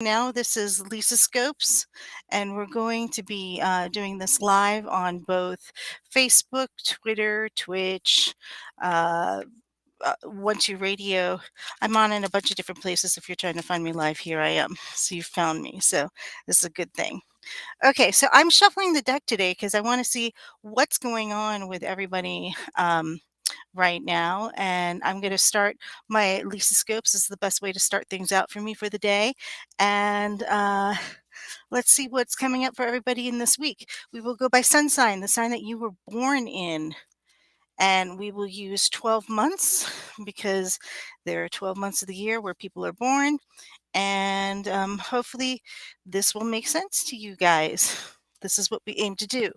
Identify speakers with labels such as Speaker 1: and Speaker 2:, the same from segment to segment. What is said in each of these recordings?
Speaker 1: Now, this is Lisa Scopes, and we're going to be doing this live on both Facebook, Twitter, Twitch, uh, Once You Radio. I'm on in a bunch of different places. If you're trying to find me live, here I am. So you found me. So this is a good thing. Okay, so I'm shuffling the deck today because I want to see what's going on with everybody. Right now, and I'm going to start my Lisa Scopes is the best way to start things out for me for the day. And let's see what's coming up for everybody in this week. We will go by sun sign, the sign that you were born in. And we will use 12 months because there are 12 months of the year where people are born. And hopefully, this will make sense to you guys. This is what we aim to do.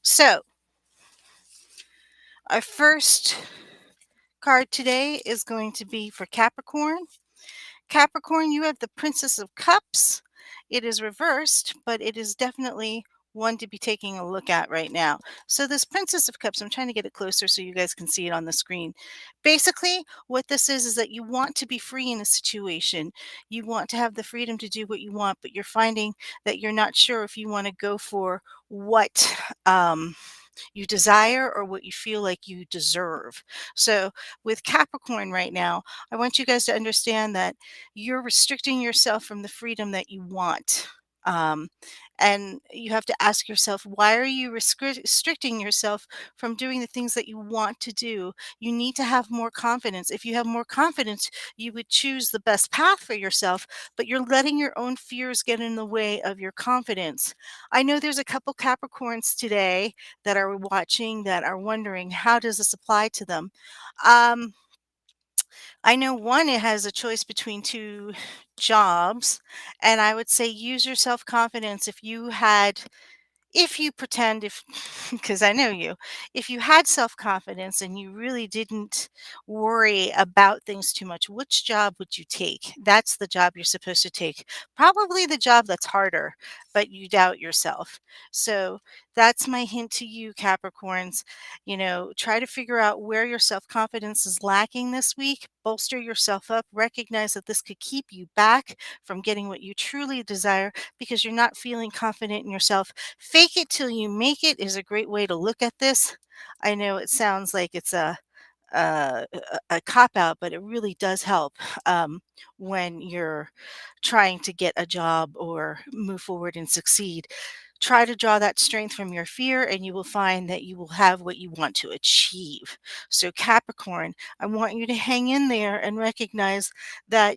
Speaker 1: So, our first card today is going to be for Capricorn. Capricorn, you have the Princess of Cups. It is reversed, but it is definitely one to be taking a look at right now. So, this Princess of Cups, I'm trying to get it closer so you guys can see it on the screen. Basically, what this is that you want to be free in a situation. You want to have the freedom to do what you want, but you're finding that you're not sure if you want to go for what. You desire or what you feel like you deserve. So, with Capricorn right now, I want you guys to understand that you're restricting yourself from the freedom that you want. Um, and you have to ask yourself, why are you restricting yourself from doing the things that you want to do? You need to have more confidence. If you have more confidence, you would choose the best path for yourself, but you're letting your own fears get in the way of your confidence. I know there's a couple Capricorns today that are watching that are wondering, how does this apply to them? Um, I know one, it has a choice between two jobs, and I would say use your self confidence. If you pretend, if because I know you, if you had self confidence and you really didn't worry about things too much, which job would you take? That's the job you're supposed to take. Probably the job that's harder, but you doubt yourself. So that's my hint to you, Capricorns. Try to figure out where your self confidence is lacking this week, bolster yourself up, recognize that this could keep you back from getting what you truly desire because you're not feeling confident in yourself. Fake it till you make it is a great way to look at this. I know it sounds like it's a cop out, but it really does help when you're trying to get a job or move forward and succeed. Try to draw that strength from your fear, and you will find that you will have what you want to achieve. So, Capricorn, I want you to hang in there and recognize that,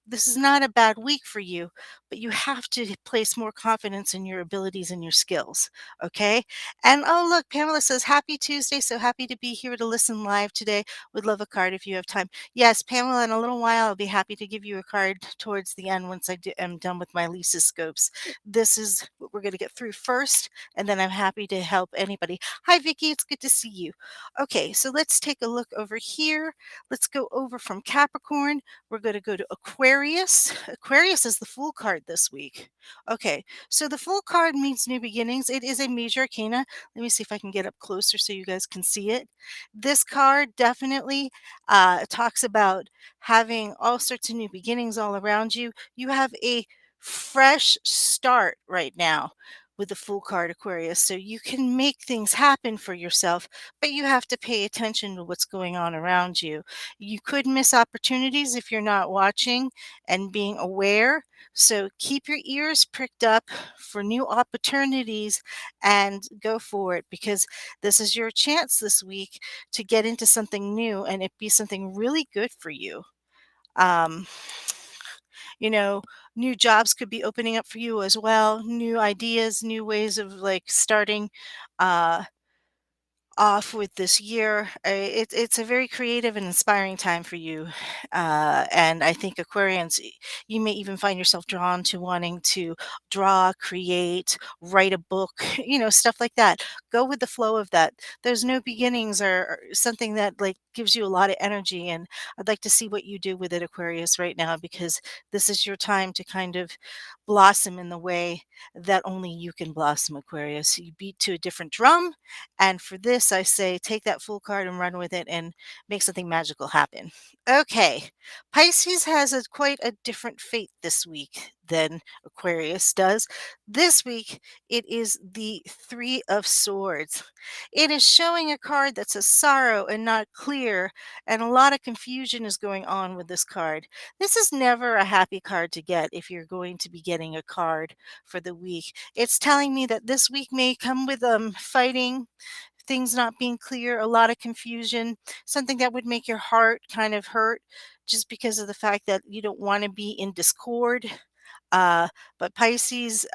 Speaker 1: this is not a bad week for you, but you have to place more confidence in your abilities and your skills. Okay. And oh, look, Pamela says, Happy Tuesday. So happy to be here to listen live today. Would love a card if you have time. Yes, Pamela, in a little while, I'll be happy to give you a card towards the end once am done with my Lisa scopes. This is what we're going to get through first, and then I'm happy to help anybody. Hi, Vicky. It's good to see you. Okay, so let's take a look over here. Let's go over from Capricorn. We're going to go to Aquarius. Aquarius is the Fool card this week. Okay, so the Fool card means new beginnings. It is a major arcana. Let me see if I can get up closer so you guys can see it. This card definitely talks about having all sorts of new beginnings all around you. You have a fresh start right now with the Fool card, Aquarius. So you can make things happen for yourself, but you have to pay attention to what's going on around you. You could miss opportunities if you're not watching and being aware. So keep your ears pricked up for new opportunities and go for it, because this is your chance this week to get into something new and it be something really good for you. Um, you know, New jobs could be opening up for you as well, new ideas, new ways of like starting. Uh, Off with this year. It's a very creative and inspiring time for you. And I think Aquarians, you may even find yourself drawn to wanting to draw, create, write a book, stuff like that. Go with the flow of that. Those new beginnings are something that like gives you a lot of energy. And I'd like to see what you do with it, Aquarius, right now, because this is your time to kind of blossom in the way that only you can blossom, Aquarius. You beat to a different drum, and for this, this, I say take that Fool card and run with it and make something magical happen. Okay, Pisces has a quite a different fate this week than Aquarius does. This week, it is the Three of Swords. It is showing a card that says sorrow and not clear, and a lot of confusion is going on with this card. This is never a happy card to get if you're going to be getting a card for the week. It's telling me that this week may come with fighting, things not being clear, a lot of confusion, something that would make your heart kind of hurt just because of the fact that you don't want to be in discord. Uh, but Pisces,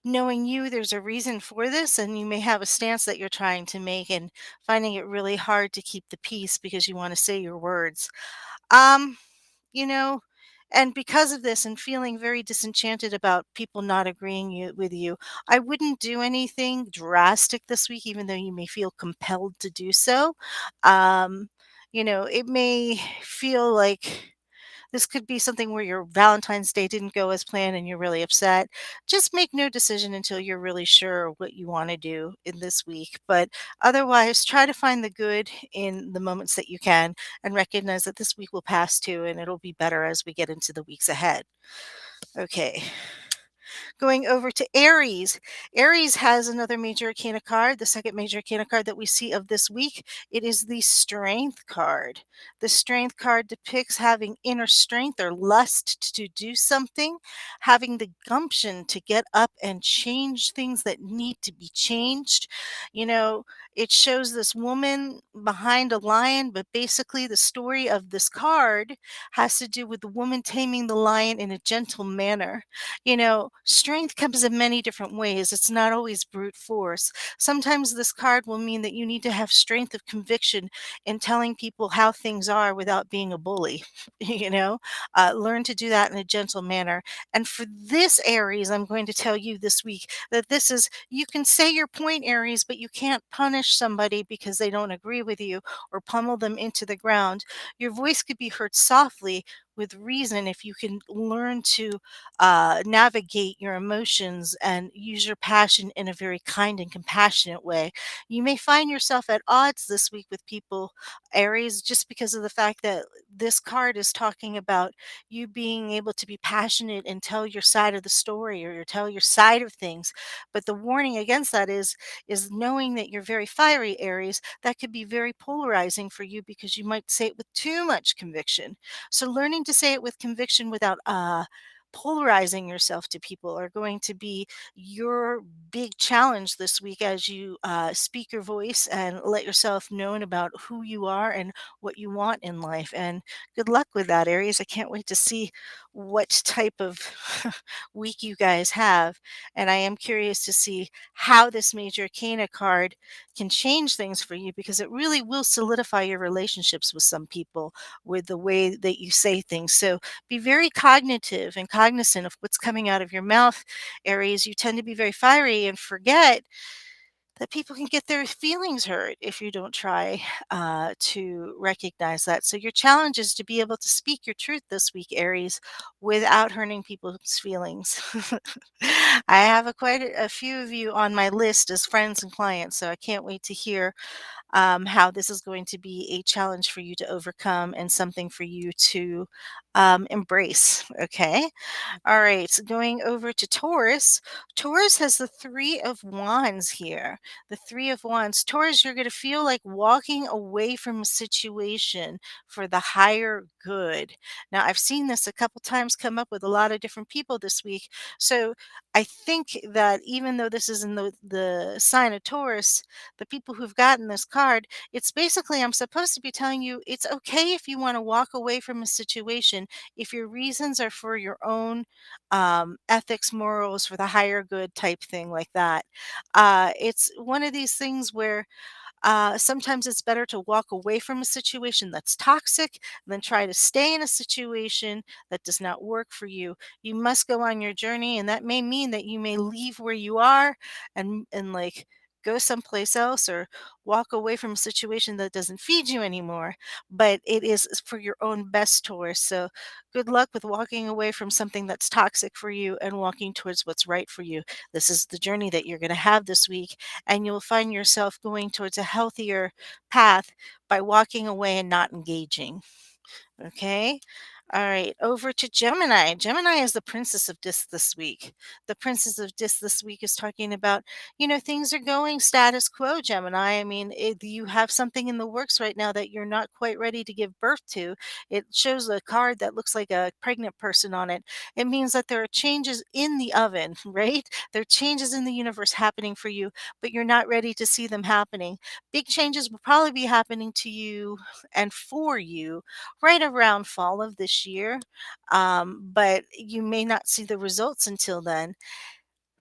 Speaker 1: knowing you, there's a reason for this, and you may have a stance that you're trying to make and finding it really hard to keep the peace because you want to say your words. Um, you know, and because of this and feeling very disenchanted about people not agreeing with you, I wouldn't do anything drastic this week, even though you may feel compelled to do so. Um, it may feel like this could be something where your Valentine's Day didn't go as planned and you're really upset. Just make no decision until you're really sure what you want to do in this week. But otherwise, try to find the good in the moments that you can and recognize that this week will pass too and it'll be better as we get into the weeks ahead. Okay. Going over to Aries. Aries has another major arcana card, the second major arcana card that we see of this week. It is the Strength card. The Strength card depicts having inner strength or lust to do something, having the gumption to get up and change things that need to be changed. You know, it shows this woman behind a lion, but basically the story of this card has to do with the woman taming the lion in a gentle manner. Strength comes in many different ways. It's not always brute force. Sometimes this card will mean that you need to have strength of conviction in telling people how things are without being a bully. Learn to do that in a gentle manner. And for this Aries, I'm going to tell you this week that this is, you can say your point, Aries, but you can't punish somebody because they don't agree with you or pummel them into the ground. Your voice could be heard softly with reason if you can learn to navigate your emotions and use your passion in a very kind and compassionate way. You may find yourself at odds this week with people, Aries, just because of the fact that this card is talking about you being able to be passionate and tell your side of the story or tell your side of things. But the warning against that is knowing that you're very fiery, Aries. That could be very polarizing for you because you might say it with too much conviction. So learning to say it with conviction without polarizing yourself to people are going to be your big challenge this week as you speak your voice and let yourself known about who you are and what you want in life. And good luck with that, Aries. I can't wait to see what type of week you guys have. And I am curious to see how this major arcana card can change things for you because it really will solidify your relationships with some people with the way that you say things. So be very cognitive and cognizant of what's coming out of your mouth, Aries. You tend to be very fiery and forget that people can get their feelings hurt if you don't try to recognize that. So your challenge is to be able to speak your truth this week, Aries, without hurting people's feelings. I have quite a few of you on my list as friends and clients, so I can't wait to hear how this is going to be a challenge for you to overcome and something for you to embrace. Okay. All right, so going over to Taurus. Taurus has the Three of Wands here. The Three of Wands. Taurus, you're going to feel like walking away from a situation for the higher good. Now, I've seen this a couple times come up with a lot of different people this week. So I think that even though this is in the sign of Taurus, the people who've gotten this card, it's basically I'm supposed to be telling you it's okay if you want to walk away from a situation if your reasons are for your own ethics, morals, for the higher good type thing like that. It's one of these things where sometimes it's better to walk away from a situation that's toxic than try to stay in a situation that does not work for you. You must go on your journey, and that may mean that you may leave where you are and like go someplace else or walk away from a situation that doesn't feed you anymore, but it is for your own best tour. So good luck with walking away from something that's toxic for you and walking towards what's right for you. This is the journey that you're going to have this week, and you'll find yourself going towards a healthier path by walking away and not engaging. Okay. All right. Over to Gemini. Gemini is the princess of disc this week. The princess of disc this week is talking about, things are going status quo, Gemini. I mean, you have something in the works right now that you're not quite ready to give birth to. It shows a card that looks like a pregnant person on it. It means that there are changes in the oven, right? There are changes in the universe happening for you, but you're not ready to see them happening. Big changes will probably be happening to you and for you right around fall of this year, but you may not see the results until then.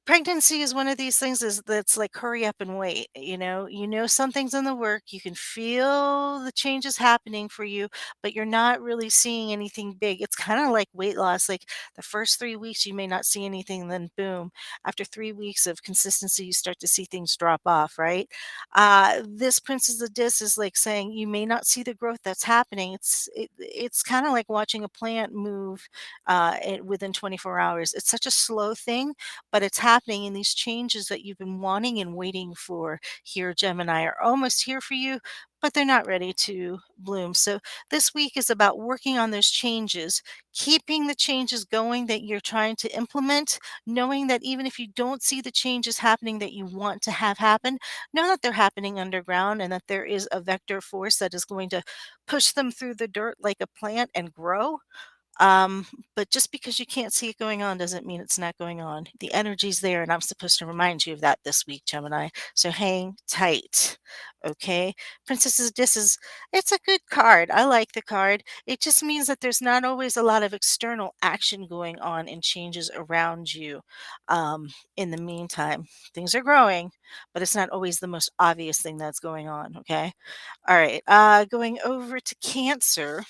Speaker 1: Pregnancy is one of these things that's like hurry up and wait. You know something's in the work. You can feel the changes happening for you, but you're not really seeing anything big. It's kind of like weight loss. Like the first 3 weeks, you may not see anything, then boom, after 3 weeks of consistency, you start to see things drop off. Right? This Princess of Dis is like saying you may not see the growth that's happening. It's kind of like watching a plant move within 24 hours. It's such a slow thing, but it's happening, and these changes that you've been wanting and waiting for here, Gemini, are almost here for you, but they're not ready to bloom. So this week is about working on those changes, keeping the changes going that you're trying to implement, knowing that even if you don't see the changes happening that you want to have happen, know that they're happening underground and that there is a vector force that is going to push them through the dirt like a plant and grow. um, but just because you can't see it going on doesn't mean it's not going on. The energy's there, and I'm supposed to remind you of that this week, Gemini. So hang tight. Okay. Princess's Dis is it's a good card. I like the card. It just means that there's not always a lot of external action going on and changes around you. In the meantime, things are growing, but it's not always the most obvious thing that's going on. Okay. All right. Going over to Cancer.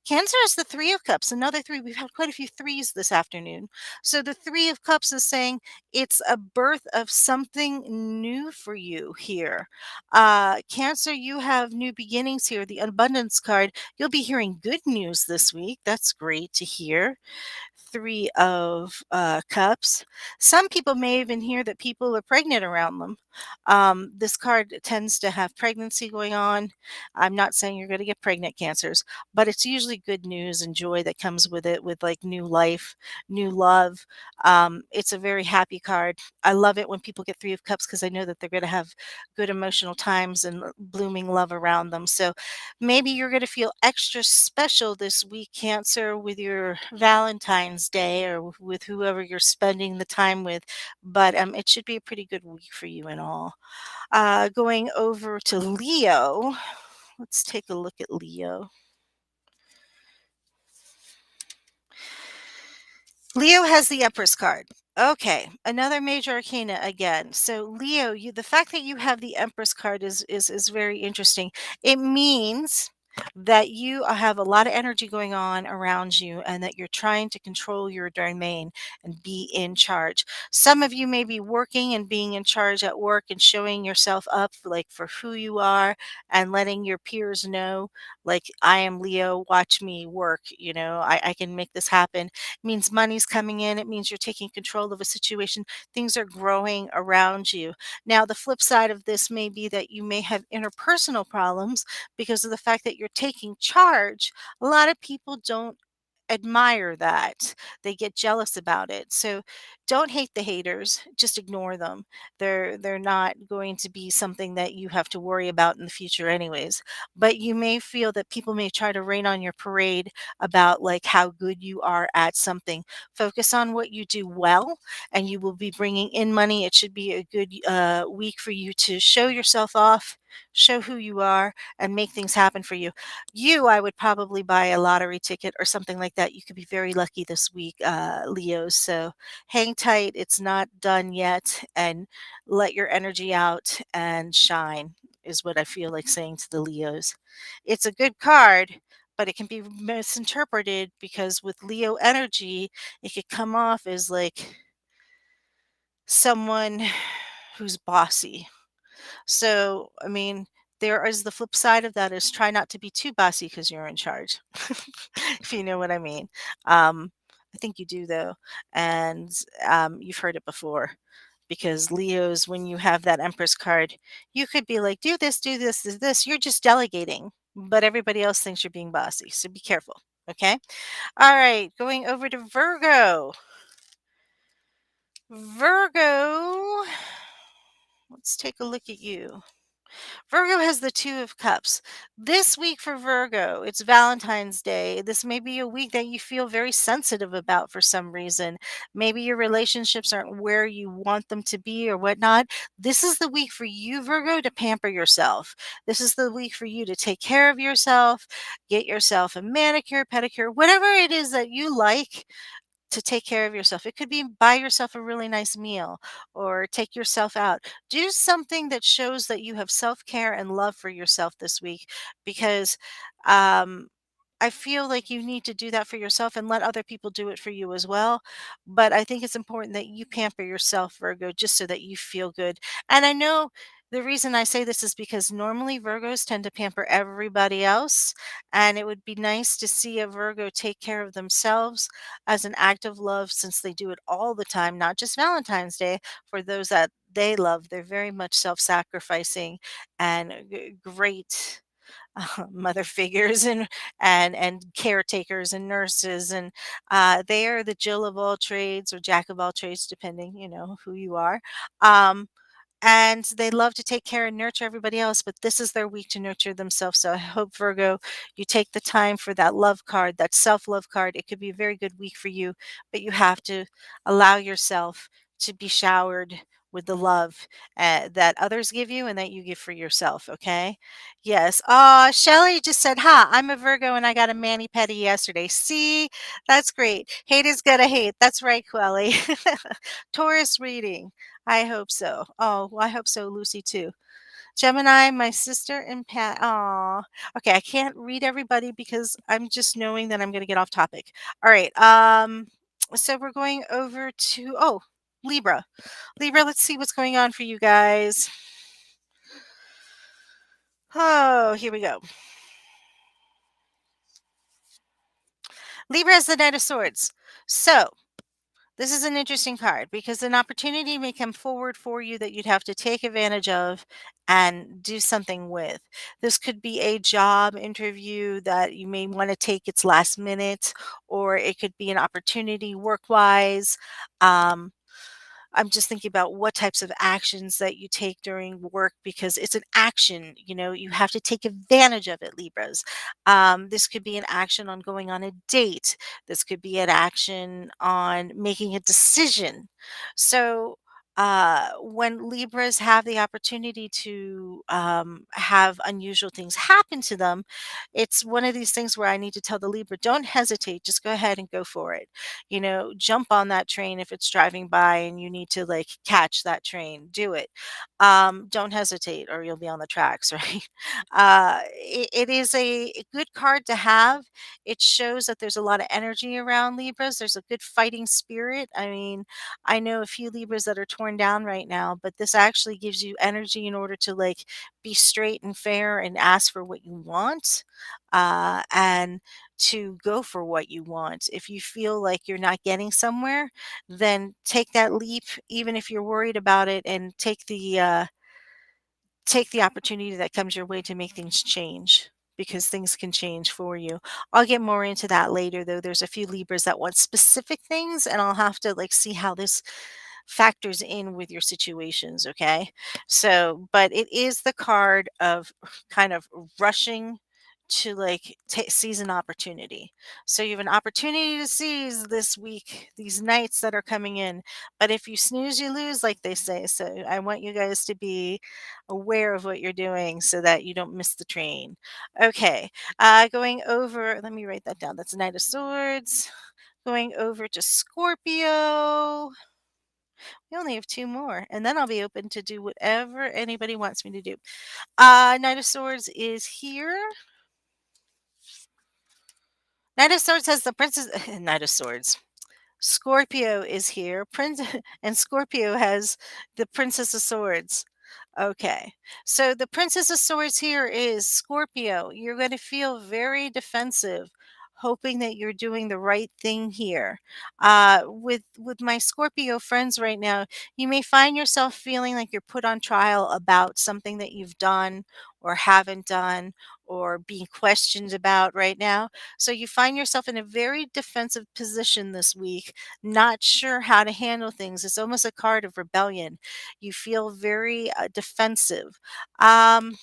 Speaker 1: Cancer is the Three of Cups, another three. We've had quite a few threes this afternoon. So the Three of Cups is saying it's a birth of something new for you here. Cancer, you have new beginnings here. The abundance card, you'll be hearing good news this week. That's great to hear. Three of Cups. Some people may even hear that people are pregnant around them. This card tends to have pregnancy going on. I'm not saying you're going to get pregnant, Cancers, but it's usually good news and joy that comes with it, with like new life, new love. It's a very happy card. I love it when people get Three of Cups because I know that they're going to have good emotional times and blooming love around them. So maybe you're going to feel extra special this week, Cancer, with your Valentine's Day or with whoever you're spending the time with. But it should be a pretty good week for you and all. Going over to Leo. Let's take a look at Leo. Leo has the Empress card. Okay, another major arcana again. So Leo, the fact that you have the Empress card is very interesting. It means that you have a lot of energy going on around you and that you're trying to control your domain and be in charge. Some of you may be working and being in charge at work and showing yourself up like for who you are and letting your peers know like I am Leo, watch me work, I can make this happen means money's coming in. It means you're taking control of a situation. Things are growing around you. Now, the flip side of this may be that you may have interpersonal problems because of the fact that you're taking charge. A lot of people don't admire that. They get jealous about it. So don't hate the haters, just ignore them. They're not going to be something that you have to worry about in the future anyways. But you may feel that people may try to rain on your parade about like how good you are at something. Focus on what you do well and you will be bringing in money. It should be a good week for you to show yourself off, show who you are and make things happen for you. I would probably buy a lottery ticket or something like that. You could be very lucky this week, Leos. So hang tight. It's not done yet. And let your energy out and shine, is what I feel like saying to the Leos. It's a good card, but it can be misinterpreted because with Leo energy, it could come off as like someone who's bossy. So, I mean, there is the flip side of that is try not to be too bossy because you're in charge, if you know what I mean. Um, I think you do though, and you've heard it before. Because Leos, when you have that Empress card, you could be like, do this, do this. You're just delegating, but everybody else thinks you're being bossy. So be careful. Okay. All right. Going over to Virgo. Virgo. Let's take a look at you. Virgo has the Two of Cups. This week for Virgo, it's Valentine's Day. This may be a week that you feel very sensitive about for some reason. Maybe your relationships aren't where you want them to be or whatnot. This is the week for you, Virgo, to pamper yourself. This is the week for you to take care of yourself, get yourself a manicure, pedicure, whatever it is that you like to take care of yourself. It could be buy yourself a really nice meal or take yourself out. Do something that shows that you have self care and love for yourself this week because um, I feel like you need to do that for yourself and let other people do it for you as well. But I think it's important that you pamper yourself, Virgo, just so that you feel good. And I know the reason I say this is because normally Virgos tend to pamper everybody else. And it would be nice to see a Virgo take care of themselves as an act of love since they do it all the time, not just Valentine's Day, for those that they love. They're very much self sacrificing and great mother figures and caretakers and nurses and they are the Jill of all trades or Jack of all trades depending who you are. Um, and they love to take care and nurture everybody else, but this is their week to nurture themselves. So I hope, Virgo, you take the time for that love card, that self love card. It could be a very good week for you, but you have to allow yourself to be showered with the love that others give you and that you give for yourself. Okay. Yes. Shelly just said, I'm a Virgo and I got a mani pedi yesterday. See, that's great. Hate is gonna hate. That's right, Quelly. Taurus reading. I hope so. Oh, well, I hope so, Lucy, too. Gemini, my sister, and Pat. Aw. Okay, I can't read everybody because I'm just knowing that I'm going to get off topic. All right. So we're going over to Libra. Libra, let's see what's going on for you guys. Oh, here we go. Libra is the Knight of Swords. So this is an interesting card because an opportunity may come forward for you that you'd have to take advantage of and do something with. This could be a job interview that you may want to take its last minute, or it could be an opportunity work wise. Um, I'm just thinking about what types of actions that you take during work because it's an action, you have to take advantage of it, Libras. This could be an action on going on a date. This could be an action on making a decision. So, when Libras have the opportunity to have unusual things happen to them, it's one of these things where I need to tell the Libra, don't hesitate, just go ahead and go for it. Jump on that train if it's driving by and you need to like catch that train, do it. Don't hesitate or you'll be on the tracks, right? It is a good card to have. It shows that there's a lot of energy around Libras. There's a good fighting spirit. I mean, I know a few Libras that are torn down right now, but this actually gives you energy in order to like be straight and fair and ask for what you want. And to go for what you want. If you feel like you're not getting somewhere, then take that leap, even if you're worried about it, and take the opportunity that comes your way to make things change because things can change for you. I'll get more into that later though. There's a few Libras that want specific things and I'll have to like see how this factors in with your situations, okay? So, but it is the card of kind of rushing to like seize an opportunity. So you have an opportunity to seize this week, these nights that are coming in. But if you snooze, you lose, like they say. So I want you guys to be aware of what you're doing so that you don't miss the train. Okay, going over, let me write that down. That's Knight of Swords. Going over to Scorpio. We only have two more, and then I'll be open to do whatever anybody wants me to do. Knight of Swords is here. Knight of Swords has the Princess. Knight of Swords. Scorpio is here. Prince and Scorpio has the Princess of Swords. Okay. So the Princess of Swords here is Scorpio. You're going to feel very defensive, hoping that you're doing the right thing here. With my Scorpio friends right now, you may find yourself feeling like you're put on trial about something that you've done or haven't done or being questioned about right now. So you find yourself in a very defensive position this week, not sure how to handle things. It's almost a card of rebellion. You feel very defensive. Um,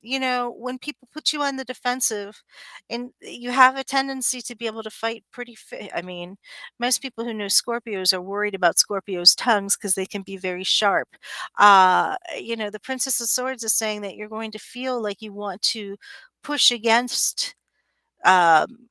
Speaker 1: when people put you on the defensive, and you have a tendency to be able to fight pretty. I mean, most people who know Scorpios are worried about Scorpios' tongues because they can be very sharp. The Princess of Swords is saying that you're going to feel like you want to push against. Um,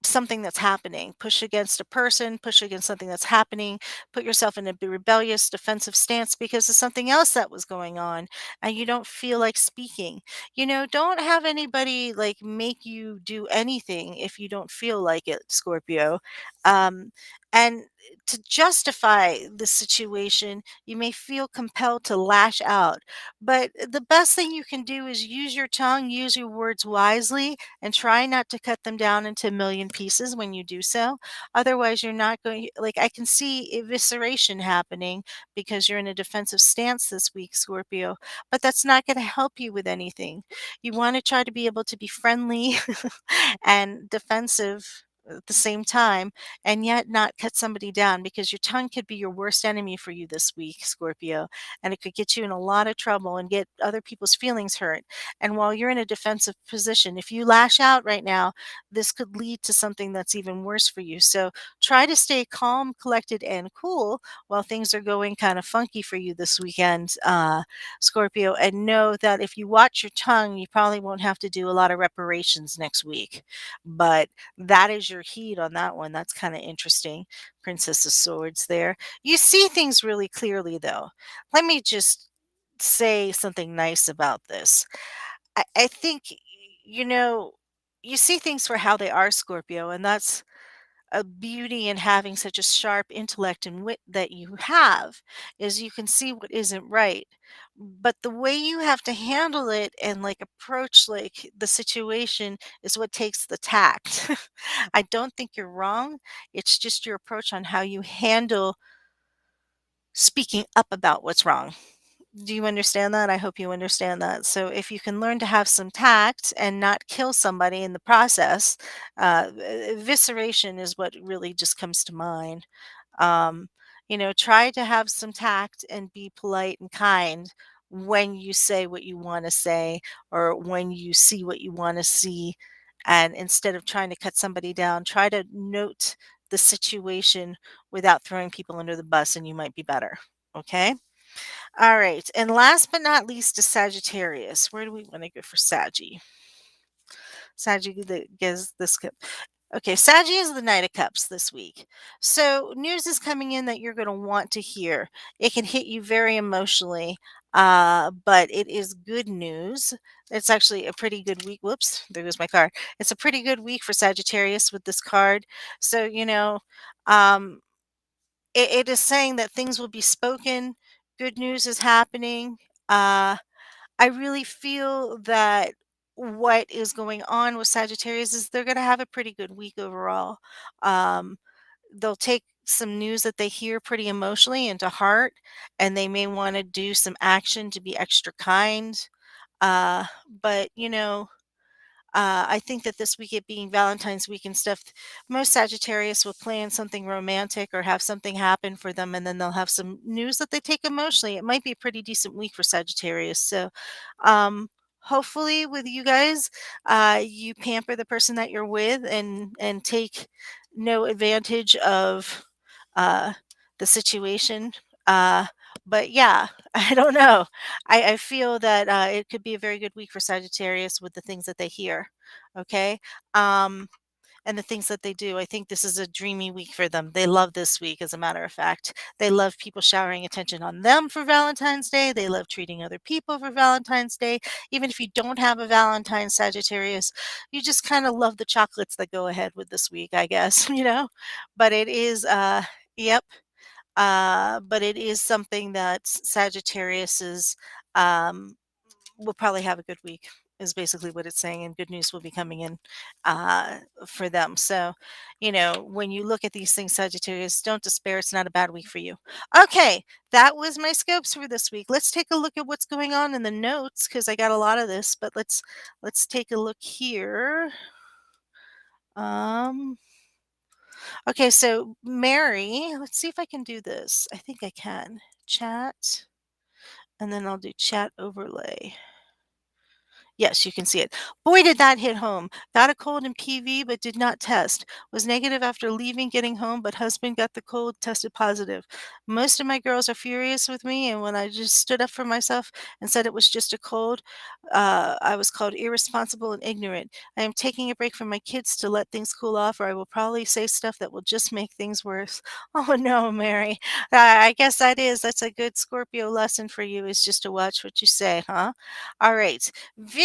Speaker 1: Something that's happening. Push against a person, push against something that's happening, put yourself in a rebellious, defensive stance because of something else that was going on and you don't feel like speaking. Don't have anybody like make you do anything if you don't feel like it, Scorpio. Um, and to justify the situation, you may feel compelled to lash out. But the best thing you can do is use your tongue, use your words wisely, and try not to cut them down into a million pieces when you do so. Otherwise, you're not going, like, I can see evisceration happening because you're in a defensive stance this week, Scorpio, but that's not going to help you with anything. You want to try to be able to be friendly and defensive at the same time and yet not cut somebody down because your tongue could be your worst enemy for you this week, Scorpio, and it could get you in a lot of trouble and get other people's feelings hurt. And while you're in a defensive position, if you lash out right now, this could lead to something that's even worse for you. So try to stay calm, collected, and cool while things are going kind of funky for you this weekend, Scorpio. And know that if you watch your tongue, you probably won't have to do a lot of reparations next week. But that is your heat on that one. That's kind of interesting. Princess of Swords there. You see things really clearly, though. Let me just say something nice about this. I think, you know, you see things for how they are, Scorpio, and that's a beauty in having such a sharp intellect and wit that you have, is you can see what isn't right. But the way you have to handle it and like approach like the situation is what takes the tact. I don't think you're wrong. It's just your approach on how you handle speaking up about what's wrong. Do you understand that? I hope you understand that. So if you can learn to have some tact and not kill somebody in the process, evisceration is what really just comes to mind. Um, try to have some tact and be polite and kind when you say what you want to say or when you see what you want to see. And instead of trying to cut somebody down, try to note the situation without throwing people under the bus, and you might be better. Okay. All right. And last but not least is Sagittarius. Where do we want to go for Saggy? Saggy gives this cup. Okay, Saggy is the Knight of Cups this week. So news is coming in that you're going to want to hear. It can hit you very emotionally, but it is good news. It's actually a pretty good week. Whoops, there goes my card. It's a pretty good week for Sagittarius with this card. So, um, it is saying that things will be spoken. Good news is happening. Uh, I really feel that what is going on with Sagittarius is they're going to have a pretty good week overall. Um, they'll take some news that they hear pretty emotionally into heart, and they may want to do some action to be extra kind. But I think that this week, it being Valentine's week and stuff, most Sagittarius will plan something romantic or have something happen for them, and then they'll have some news that they take emotionally. It might be a pretty decent week for Sagittarius. So, hopefully, with you guys, you pamper the person that you're with and take no advantage of uh, the situation. Uh, but yeah, I don't know. I feel that it could be a very good week for Sagittarius with the things that they hear. Okay. Um, and the things that they do. I think this is a dreamy week for them. They love this week, as a matter of fact. They love people showering attention on them for Valentine's Day. They love treating other people for Valentine's Day. Even if you don't have a Valentine, Sagittarius, you just kind of love the chocolates that go ahead with this week, I guess, But it is, yep. But it is something that Sagittarius is, um, will probably have a good week, is basically what it's saying, and good news will be coming in for them. So, when you look at these things, Sagittarius, don't despair. It's not a bad week for you. Okay, that was my scopes for this week. Let's take a look at what's going on in the notes because I got a lot of this. But let's take a look here. Um, okay, so Mary, let's see if I can do this. I think I can. Chat, and then I'll do chat overlay. Yes, you can see it. Boy, did that hit home. Got a cold in PV, but did not test. Was negative after leaving, getting home, but husband got the cold, tested positive. Most of my girls are furious with me, and when I just stood up for myself and said it was just a cold, I was called irresponsible and ignorant. I am taking a break from my kids to let things cool off, or I will probably say stuff that will just make things worse. Oh no, Mary. I guess that's a good Scorpio lesson for you is just to watch what you say, huh? All right.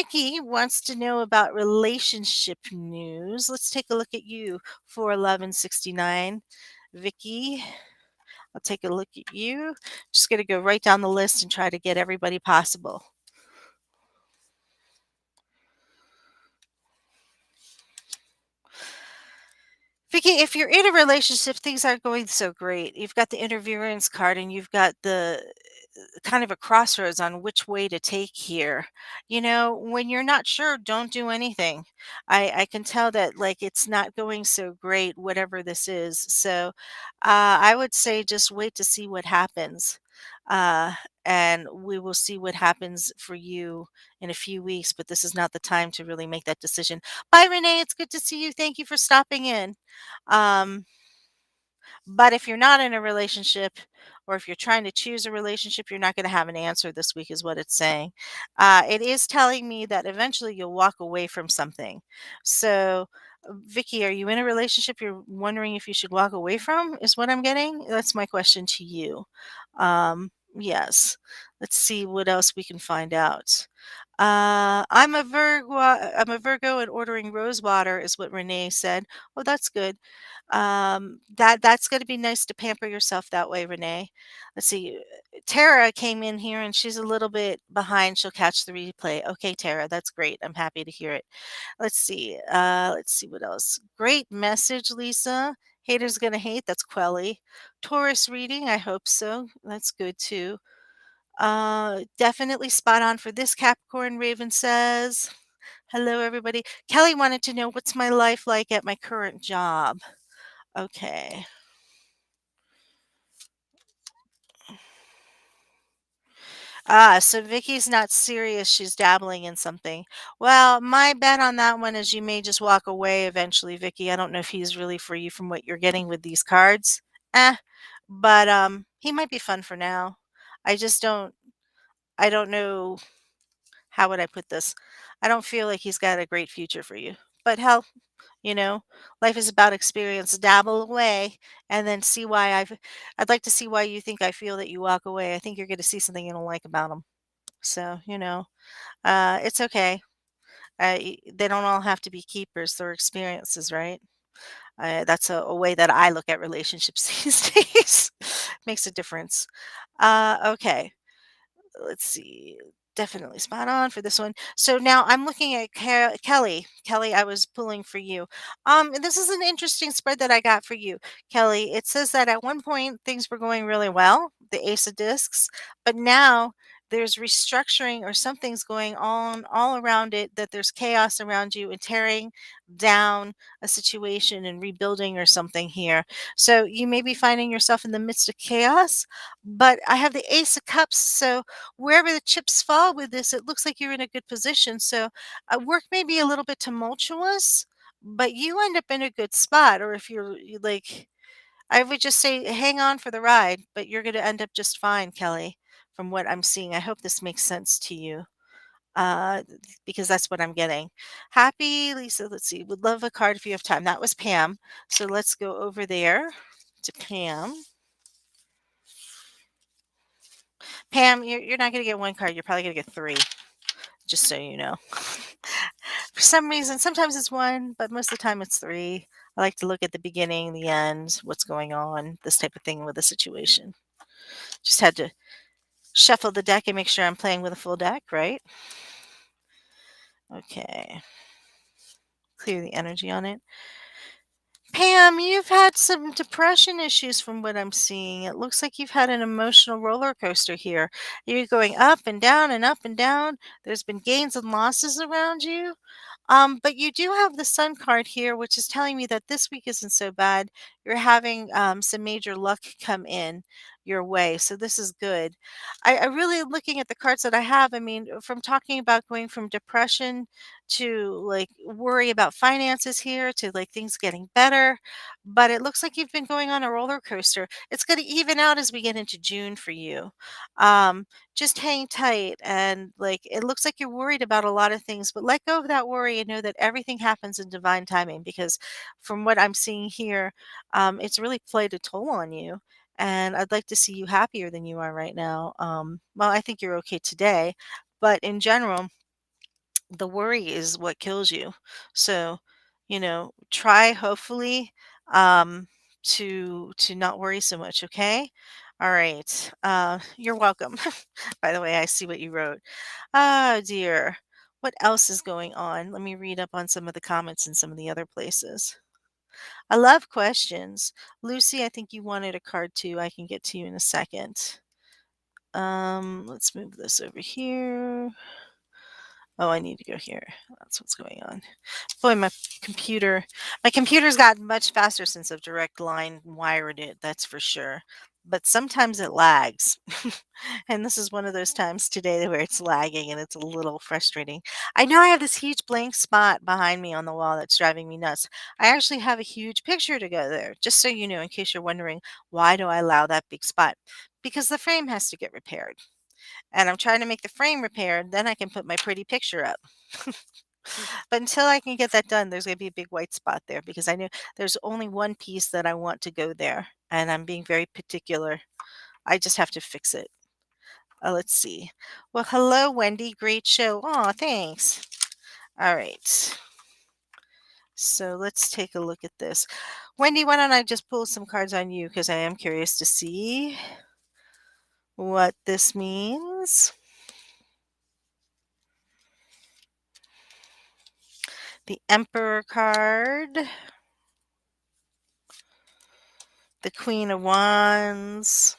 Speaker 1: Vicky wants to know about relationship news. Let's take a look at you for 1169. Vicky, I'll take a look at you. Just going to go right down the list and try to get everybody possible. Vicky, if you're in a relationship, things aren't going so great. You've got the interference card and you've got the kind of a crossroads on which way to take here. When you're not sure, don't do anything. I can tell that like it's not going so great, whatever this is. So I would say just wait to see what happens. Uh, and we will see what happens for you in a few weeks, but this is not the time to really make that decision. Bye, Renee. It's good to see you. Thank you for stopping in. Um, but if you're not in a relationship or if you're trying to choose a relationship, you're not going to have an answer this week, is what it's saying. It is telling me that eventually you'll walk away from something. So, Vicky, are you in a relationship you're wondering if you should walk away from? Is what I'm getting? That's my question to you. Yes. Let's see what else we can find out. I'm a Virgo. I'm a Virgo, and ordering rose water is what Renee said. Oh, that's good. That's gonna be nice to pamper yourself that way, Renee. Let's see. Tara came in here and she's a little bit behind. She'll catch the replay. Okay, Tara, that's great. I'm happy to hear it. Let's see. Let's see what else. Great message, Lisa. Haters gonna hate. That's Quelly. Taurus reading. I hope so. That's good too. Definitely spot on for this Capricorn, Raven says. Hello, everybody. Kelly wanted to know what's my life like at my current job. Okay. So Vicky's not serious. She's dabbling in something. Well, my bet on that one is you may just walk away eventually, Vicky. I don't know if he's really for you from what you're getting with these cards. Eh, but he might be fun for now. I just don't. I don't know. How would I put this? I don't feel like he's got a great future for you. But hell, you know, life is about experience. Dabble away and then see why I'd like to see why you think I feel that you walk away. I think you're going to see something you don't like about him. So, it's okay. They don't all have to be keepers. They're experiences, right? That's a way that I look at relationships these days. Makes a difference. Okay. Let's see. Definitely spot on for this one. So now I'm looking at Kelly. Kelly, I was pulling for you. And this is an interesting spread that I got for you, Kelly. It says that at one point things were going really well, the Ace of Discs, but now there's restructuring or something's going on all around it, that there's chaos around you and tearing down a situation and rebuilding or something here. So you may be finding yourself in the midst of chaos, but I have the Ace of Cups. So wherever the chips fall with this, it looks like you're in a good position. So work may be a little bit tumultuous, but you end up in a good spot. Or if like, I would just say hang on for the ride, but you're going to end up just fine, Kelly, from what I'm seeing. I hope this makes sense to you. uh, because that's what I'm getting. Happy Lisa, let's see. Would love a card if you have time. That was Pam. So let's go over there to Pam. Pam, you're not going to get one card. You're probably going to get three, just so you know. For some reason, sometimes it's one, but most of the time it's three. I like to look at the beginning, the end, what's going on, this type of thing with the situation. Just had to shuffle the deck and make sure I'm playing with a full deck, right? Okay. Clear the energy on it. Pam, you've had some depression issues from what I'm seeing. It looks like you've had an emotional roller coaster here. You're going up and down and up and down. There's been gains and losses around you. But you do have the Sun card here, which is telling me that this week isn't so bad. You're having some major luck come in your way. So this is good. I really looking at the cards that I have. I mean, from talking about going from depression to like worry about finances here to like things getting better. But it looks like you've been going on a roller coaster. It's going to even out as we get into June for you. Um, just hang tight and like it looks like you're worried about a lot of things, but let go of that worry and know that everything happens in divine timing because from what I'm seeing here, it's really played a toll on you. And I'd like to see you happier than you are right now. Well, I think you're okay today, but in general, the worry is what kills you. So, try hopefully to not worry so much, okay? All right. You're welcome. By the way, I see what you wrote. Oh dear. What else is going on? Let me read up on some of the comments in some of the other places. I love questions. Lucy, I think you wanted a card too. I can get to you in a second. Let's move this over here. Oh, I need to go here. That's what's going on. Boy, my computer's gotten much faster since I've direct line wired it, that's for sure. But sometimes it lags. And this is one of those times today where it's lagging and it's a little frustrating. I know I have this huge blank spot behind me on the wall that's driving me nuts. I actually have a huge picture to go there, just so you know, in case you're wondering, why do I allow that big spot? Because the frame has to get repaired and I'm trying to make the frame repaired, then I can put my pretty picture up. But until I can get that done, there's going to be a big white spot there because I know there's only one piece that I want to go there, and I'm being very particular. I just have to fix it. Let's see. Well, hello, Wendy. Great show. Oh, thanks. All right. So let's take a look at this. Wendy, why don't I just pull some cards on you because I am curious to see what this means. The Emperor card, the Queen of Wands,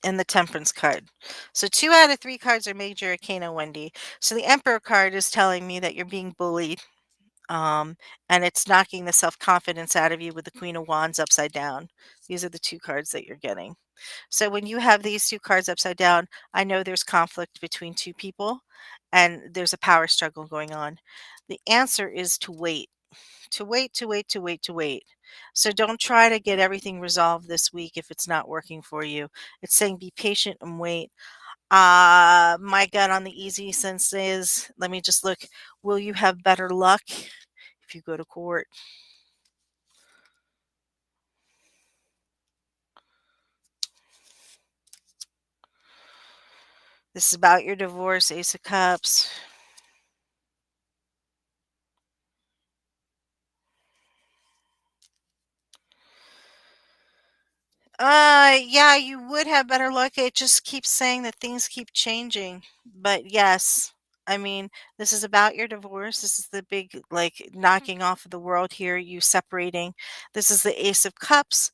Speaker 1: and the Temperance card. So 2 out of 3 cards are major arcana, Wendy. So the Emperor card is telling me that you're being bullied, um, and it's knocking the self-confidence out of you with the Queen of Wands upside down. These are the 2 cards that you're getting. So when you have these 2 cards upside down, I know there's conflict between 2 people, and there's a power struggle going on. The answer is to wait. To wait, to wait, to wait, to wait. So don't try to get everything resolved this week if it's not working for you. It's saying be patient and wait. My gut on the easy sense is let me just look. Will you have better luck if you go to court? This is about your divorce, Ace of Cups. Yeah, you would have better luck. It just keeps saying that things keep changing. But yes, I mean, this is about your divorce. This is the big, like, knocking off of the world here, you separating. This is the Ace of Cups.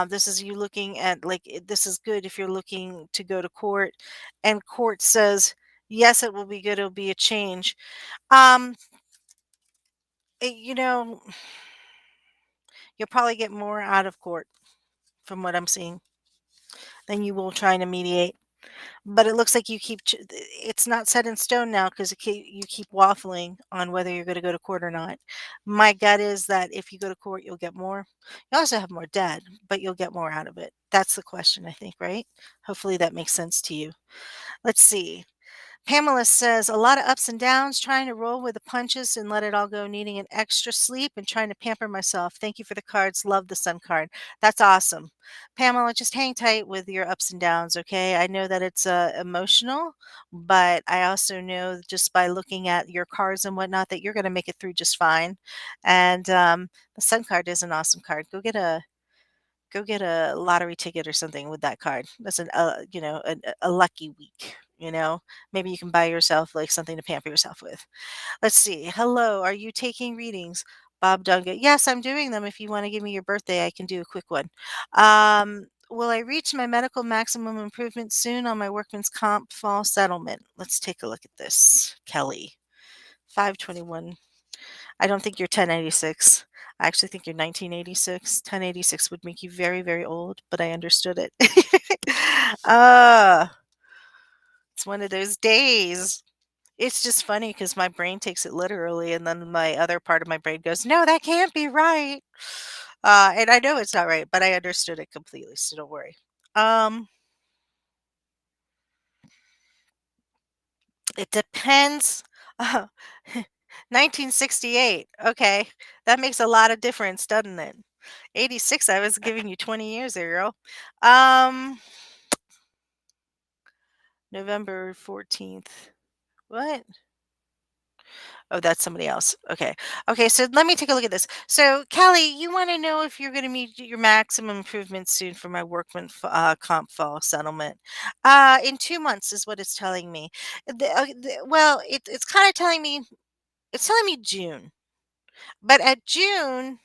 Speaker 1: This is you looking at, like, this is good if you're looking to go to court. And court says, yes, it will be good. It'll be a change. Um, it- you know, you'll probably get more out of court from what I'm seeing than you will trying to mediate. But it looks like it's not set in stone now because you keep waffling on whether you're going to go to court or not. My gut is that if you go to court, you'll get more. You also have more debt, but you'll get more out of it. That's the question, I think, right? Hopefully that makes sense to you. Let's see. Pamela says, a lot of ups and downs, trying to roll with the punches and let it all go, needing an extra sleep and trying to pamper myself. Thank you for the cards. Love the sun card. That's awesome. Pamela, just hang tight with your ups and downs, okay? I know that it's emotional, but I also know just by looking at your cards and whatnot that you're going to make it through just fine. And the sun card is an awesome card. Go get a lottery ticket or something with that card. That's a lucky week, you know? Maybe you can buy yourself, like, something to pamper yourself with. Let's see. Hello, are you taking readings? Bob Dunga. Yes, I'm doing them. If you wanna give me your birthday, I can do a quick one. Will I reach my medical maximum improvement soon on my workman's comp fall settlement? Let's take a look at this. Kelly, 521. I don't think you're 1086. I actually think you're 1986. 1086 would make you very, very old, but I understood it. uh, it's one of those days. It's just funny because my brain takes it literally, and then my other part of my brain goes, "No, that can't be right." And I know it's not right, but I understood it completely, so don't worry. Um, it depends. Uh, 1968. Okay, that makes a lot of difference, doesn't it? 86, I was giving you 20 years there, girl. Um, November 14th. What? Oh, that's somebody else. Okay. Okay, so let me take a look at this. So, Kelly, you want to know if you're going to meet your maximum improvement soon for my comp fall settlement. In 2 months is what it's telling me. Well, it's kind of telling me June. But at June,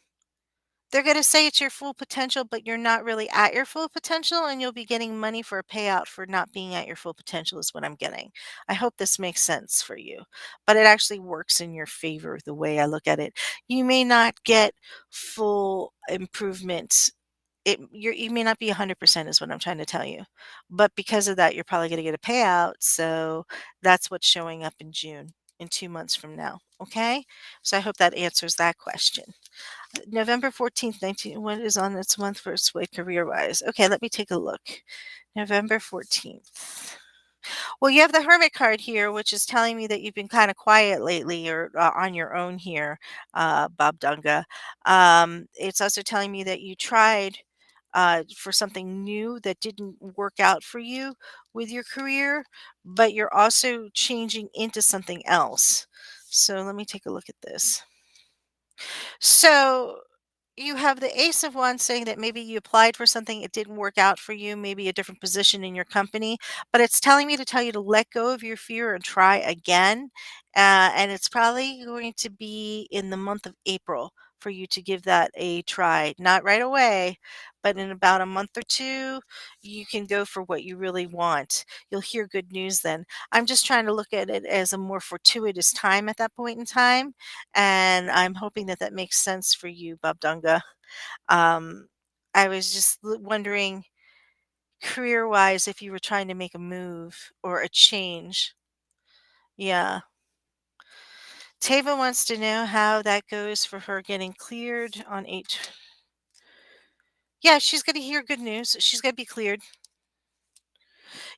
Speaker 1: they're gonna say it's your full potential, but you're not really at your full potential, and you'll be getting money for a payout for not being at your full potential is what I'm getting. I hope this makes sense for you, but it actually works in your favor the way I look at it. You may not get full improvement. You may not be 100% is what I'm trying to tell you. But because of that, you're probably gonna get a payout, so that's what's showing up in June, in 2 months from now, okay? So I hope that answers that question. November 14th, 19 what is on its month first way career-wise? Okay, let me take a look. November 14th. Well, you have the Hermit card here, which is telling me that you've been kind of quiet lately or on your own here, Bob Dunga. It's also telling me that you tried for something new that didn't work out for you with your career, but you're also changing into something else. So let me take a look at this. So you have the Ace of Wands saying that maybe you applied for something, it didn't work out for you, maybe a different position in your company, but it's telling me to tell you to let go of your fear and try again. And it's probably going to be in the month of April for you to give that a try. Not right away, but in about a month or two, you can go for what you really want. You'll hear good news then. I'm just trying to look at it as a more fortuitous time at that point in time, and I'm hoping that that makes sense for you, Bob Dunga. Um, I was just wondering, career-wise, if you were trying to make a move or a change. Yeah. Tava wants to know how that goes for her getting cleared on 8. Yeah, she's going to hear good news. She's going to be cleared.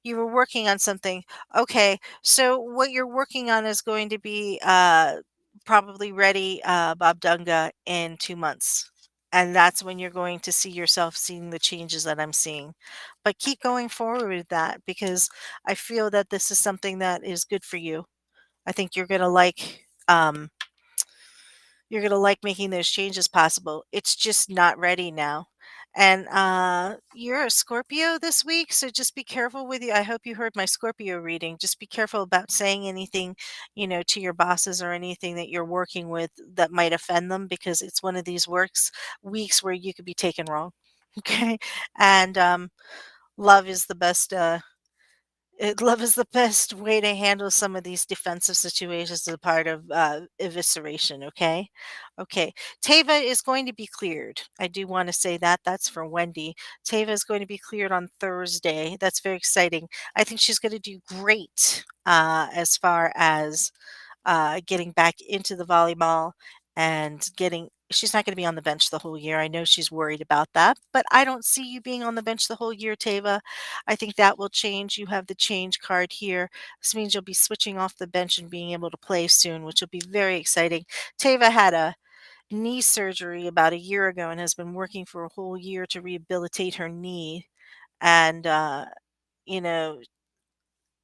Speaker 1: You were working on something. Okay, so what you're working on is going to be probably ready, Bob Dunga, in 2 months. And that's when you're going to see yourself seeing the changes that I'm seeing. But keep going forward with that because I feel that this is something that is good for you. I think you're gonna like making those changes possible. It's just not ready now. And you're a Scorpio this week, so just be careful with you. I hope you heard my Scorpio reading. Just be careful about saying anything, to your bosses or anything that you're working with that might offend them because it's one of these weeks where you could be taken wrong. Okay. And love is the best Love is the best way to handle some of these defensive situations as a part of evisceration, okay? Okay. Tava is going to be cleared. I do want to say that. That's for Wendy. Tava is going to be cleared on Thursday. That's very exciting. I think she's going to do great as far as getting back into the volleyball and getting. She's not going to be on the bench the whole year. I know she's worried about that, but I don't see you being on the bench the whole year, Tava. I think that will change. You have the change card here. This means you'll be switching off the bench and being able to play soon, which will be very exciting. Tava had a knee surgery about a year ago and has been working for a whole year to rehabilitate her knee. And, you know,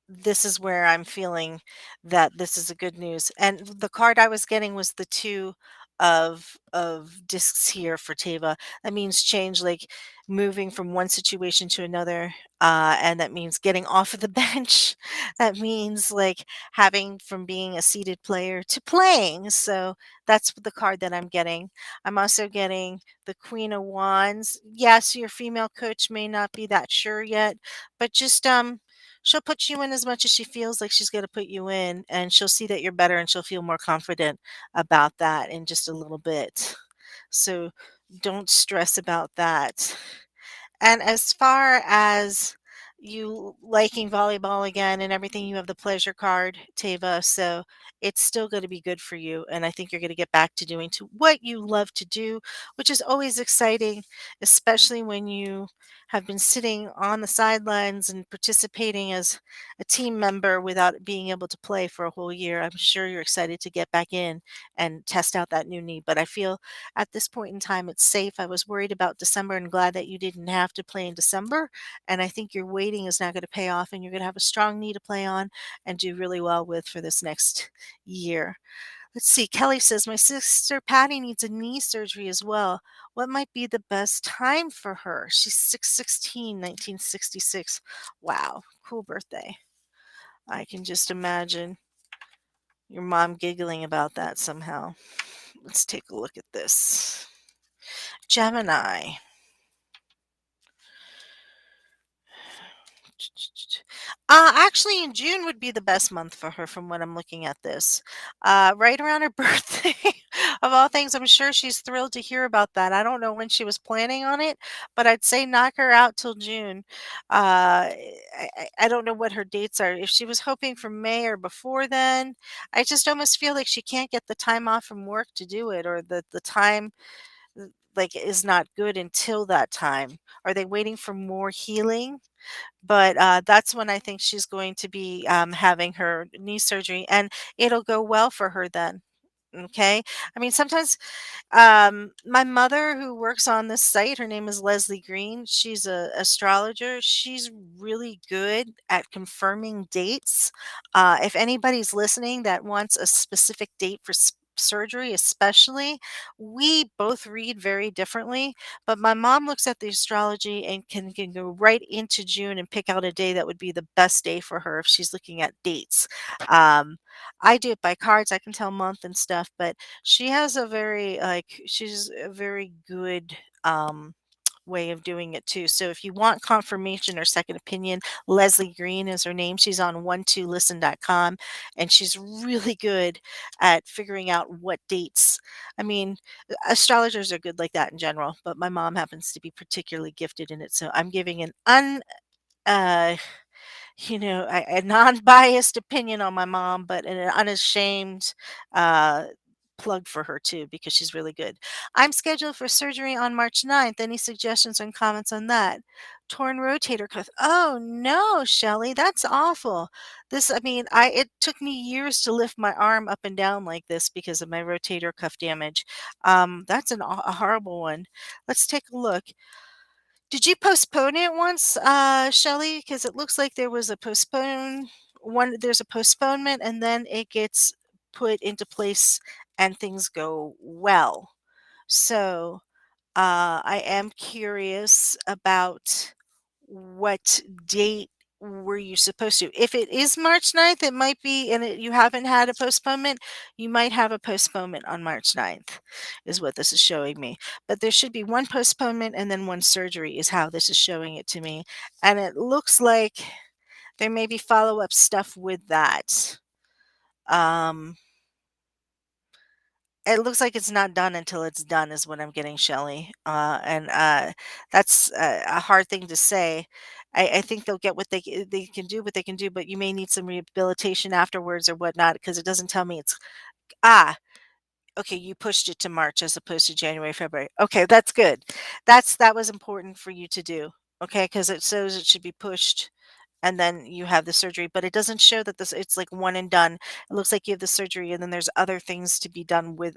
Speaker 1: this is where I'm feeling that this is a good news. And the card I was getting was the two of discs here for Teva. That means change, like moving from one situation to another, and that means getting off of the bench. That means like having from being a seated player to playing. So that's the card that I'm getting. I'm also getting the Queen of Wands. Yes, your female coach may not be that sure yet, but just she'll put you in as much as she feels like she's gonna put you in, and she'll see that you're better, and she'll feel more confident about that in just a little bit. So, don't stress about that. And as far as you liking volleyball again and everything, you have the pleasure card, Teva, so it's still gonna be good for you, and I think you're gonna get back to doing to what you love to do, which is always exciting, especially when you have been sitting on the sidelines and participating as a team member without being able to play for a whole year. I'm sure you're excited to get back in and test out that new knee, but I feel at this point in time, it's safe. I was worried about December and glad that you didn't have to play in December. And I think your waiting is now going to pay off and you're going to have a strong knee to play on and do really well with for this next year. Let's see. Kelly says, my sister Patty needs a knee surgery as well. What might be the best time for her? She's 616, 1966. Wow. Cool birthday. I can just imagine your mom giggling about that somehow. Let's take a look at this. Gemini. Actually, in June would be the best month for her from what I'm looking at this. Right around her birthday, of all things, I'm sure she's thrilled to hear about that. I don't know when she was planning on it, but I'd say knock her out till June. I don't know what her dates are. If she was hoping for May or before then, I just almost feel like she can't get the time off from work to do it, or the time like is not good until that time. Are they waiting for more healing? But, that's when I think she's going to be, having her knee surgery, and it'll go well for her then, okay? I mean, sometimes my mother who works on this site, her name is Leslie Green. She's a astrologer. She's really good at confirming dates. If anybody's listening that wants a specific date for surgery, especially, we both read very differently. But my mom looks at the astrology and can go right into June and pick out a day that would be the best day for her if she's looking at dates. Um, I do it by cards. I can tell month and stuff, but she has a very she's a very good way of doing it too. So if you want confirmation or second opinion, Leslie Green is her name. She's on 12listen.com and she's really good at figuring out what dates. I mean, astrologers are good like that in general, but my mom happens to be particularly gifted in it. So I'm giving an uh a non-biased opinion on my mom, but an unashamed uh, plug for her too because she's really good. I'm scheduled for surgery on March 9th. Any suggestions and comments on that? Torn rotator cuff. Oh no, Shelley, that's awful. I mean, it took me years to lift my arm up and down like this because of my rotator cuff damage. That's a horrible one. Let's take a look. Did you postpone it once, Shelley? Because it looks like there's a postponement and then it gets put into place and things go well. So, I am curious about what date were you supposed to? If it is March 9th, it might be, and you haven't had a postponement, you might have a postponement on March 9th, is what this is showing me. But there should be one postponement and then one surgery, is how this is showing it to me. And it looks like There may be follow-up stuff with that. Um, it looks like it's not done until it's done is what I'm getting, Shelley. And that's a hard thing to say. I think they'll get what they can do what they can do, but you may need some rehabilitation afterwards or whatnot because it doesn't tell me it's ah okay, you pushed it to March as opposed to January, February. Okay, that's good. That was important for you to do. Okay, because it shows it should be pushed and then you have the surgery, but it doesn't show that this it's like one and done. It looks like you have the surgery and then there's other things to be done with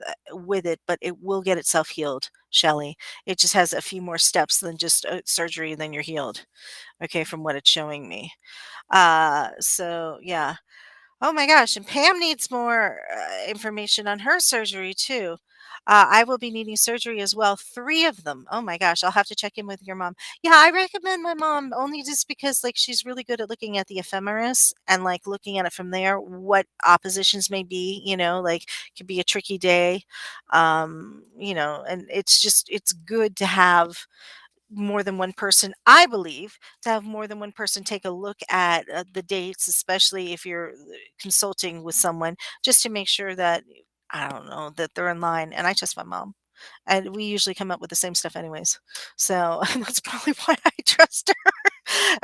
Speaker 1: it, but it will get itself healed, Shelley. It just has a few more steps than just surgery and then you're healed. Okay, from what it's showing me. So yeah. Oh my gosh, and Pam needs more information on her surgery too. I will be needing surgery as well, 3 of them. Oh my gosh, I'll have to check in with your mom. Yeah, I recommend my mom only just because like she's really good at looking at the ephemeris and like looking at it from there, what oppositions may be, like could be a tricky day. And it's just it's good to have more than one person, I believe, to have more than one person take a look at the dates, especially if you're consulting with someone, just to make sure that, I don't know, that they're in line. And I trust my mom. And we usually come up with the same stuff, anyways. So that's probably why I trust her.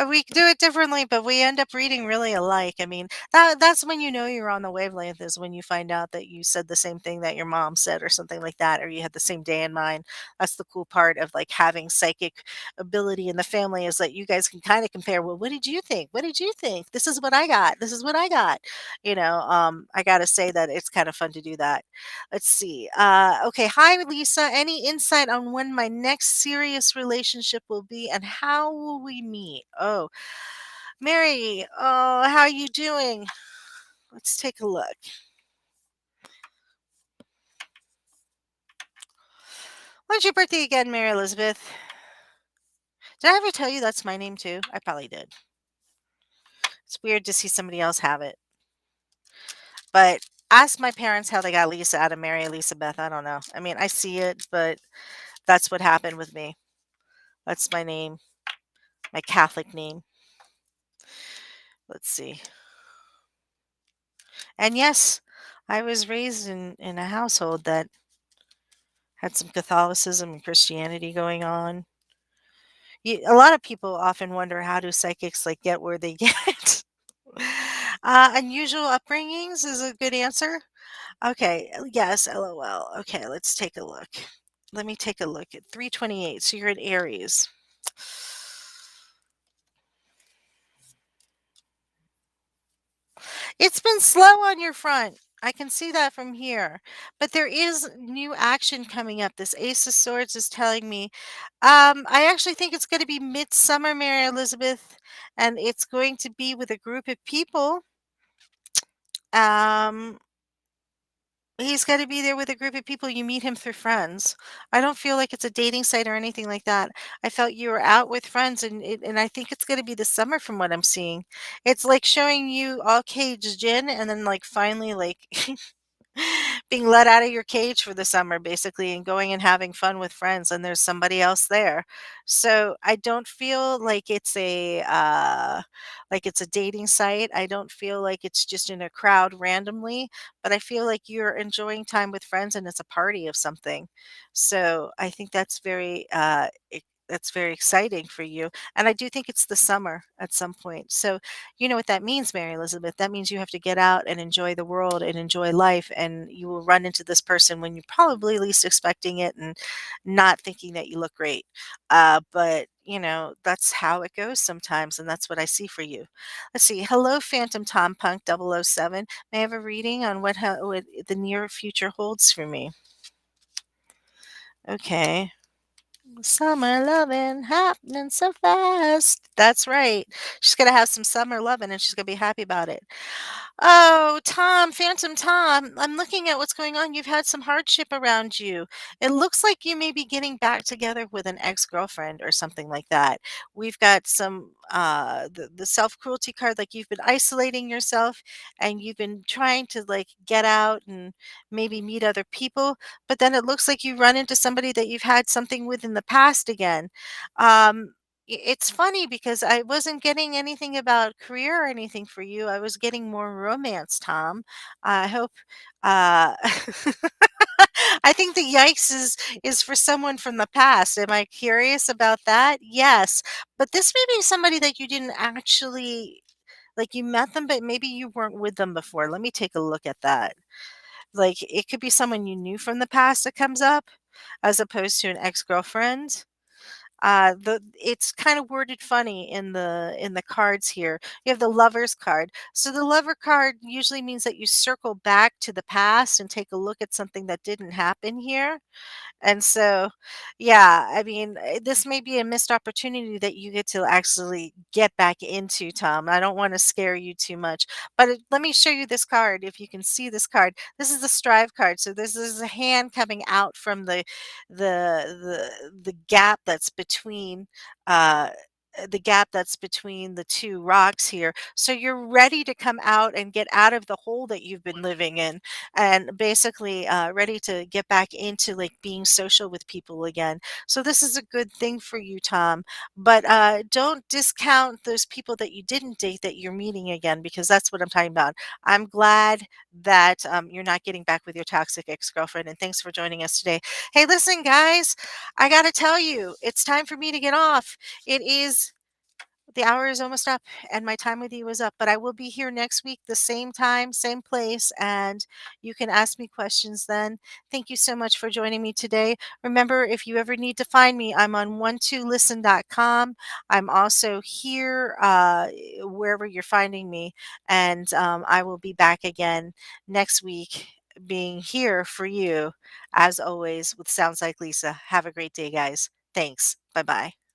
Speaker 1: We do it differently, but we end up reading really alike. I mean, that's when you know you're on the wavelength is when you find out that you said the same thing that your mom said or something like that, or you had the same day in mind. That's the cool part of like having psychic ability in the family is that you guys can kind of compare, well, what did you think? What did you think? This is what I got. This is what I got. I gotta say that it's kind of fun to do that. Let's see. Okay. Hi, Lisa. Any insight on when my next serious relationship will be and how will we meet? Oh, Mary. Oh, how are you doing? Let's take a look. When's your birthday again, Mary Elizabeth? Did I ever tell you that's my name too? I probably did. It's weird to see somebody else have it. But ask my parents how they got Lisa out of Mary Elizabeth. I don't know. I mean, I see it, but that's what happened with me. That's my name, my Catholic name. Let's see. And yes, I was raised in a household that had some Catholicism and Christianity going on. A lot of people often wonder how do psychics like get where they get. Unusual upbringings is a good answer. Okay, yes, LOL. Okay, let's take a look. Let me take a look at 328. So you're in Aries. It's been slow on your front. I can see that from here. But there is new action coming up. This Ace of Swords is telling me. I actually think it's going to be midsummer, Mary Elizabeth, and it's going to be with a group of people. Um, he's got to be there with a group of people. You meet him through friends. I don't feel like it's a dating site or anything like that. I felt you were out with friends, and I think it's going to be the summer from what I'm seeing. It's like showing you all caged in, and then like finally like being let out of your cage for the summer basically and going and having fun with friends and there's somebody else there. So I don't feel like it's a dating site. I don't feel like it's just in a crowd randomly, but I feel like you're enjoying time with friends and it's a party of something. So I think that's very exciting for you. And I do think it's the summer at some point. So you know what that means, Mary Elizabeth? That means you have to get out and enjoy the world and enjoy life, and you will run into this person when you're probably least expecting it and not thinking that you look great. But that's how it goes sometimes, and that's what I see for you. Let's see. Hello, Phantom Tom Punk 007. May I have a reading on what the near future holds for me? Okay. Summer loving happening so fast. That's right. She's gonna have some summer loving and she's gonna be happy about it. Oh, Tom, Phantom Tom, I'm looking at what's going on. You've had some hardship around you. It looks like you may be getting back together with an ex-girlfriend or something like that. We've got some the self-cruelty card, like you've been isolating yourself and you've been trying to like get out and maybe meet other people, but then it looks like you run into somebody that you've had something with in the past again. Um, It's funny because I wasn't getting anything about career or anything for you. I was getting more romance, Tom. I hope. Uh, I think the yikes is for someone from the past. Am I curious about that? Yes, but this may be somebody that you didn't actually like. You met them, but maybe you weren't with them before. Let me take a look at that. Like it could be someone you knew from the past that comes up, as opposed to an ex girlfriend. The It's kind of worded funny in the cards here. You have the Lover's card. So the Lover card usually means that you circle back to the past and take a look at something that didn't happen here. And so, yeah, I mean, this may be a missed opportunity that you get to actually get back into, Tom. I don't want to scare you too much, but let me show you this card. If you can see this card, this is the Strive card. So this is a hand coming out from the gap that's between. The gap that's between the two rocks here. So you're ready to come out and get out of the hole that you've been living in and basically ready to get back into like being social with people again. So this is a good thing for you, Tom. But don't discount those people that you didn't date that you're meeting again because that's what I'm talking about. I'm glad that you're not getting back with your toxic ex-girlfriend. And thanks for joining us today. Hey, listen, guys, I got to tell you, it's time for me to get off. It is the hour is almost up and my time with you is up, but I will be here next week, the same time, same place, and you can ask me questions then. Thank you so much for joining me today. Remember, if you ever need to find me, I'm on 12listen.com. I'm also here wherever you're finding me, and I will be back again next week being here for you as always with Sounds Like Lisa. Have a great day, guys. Thanks. Bye bye.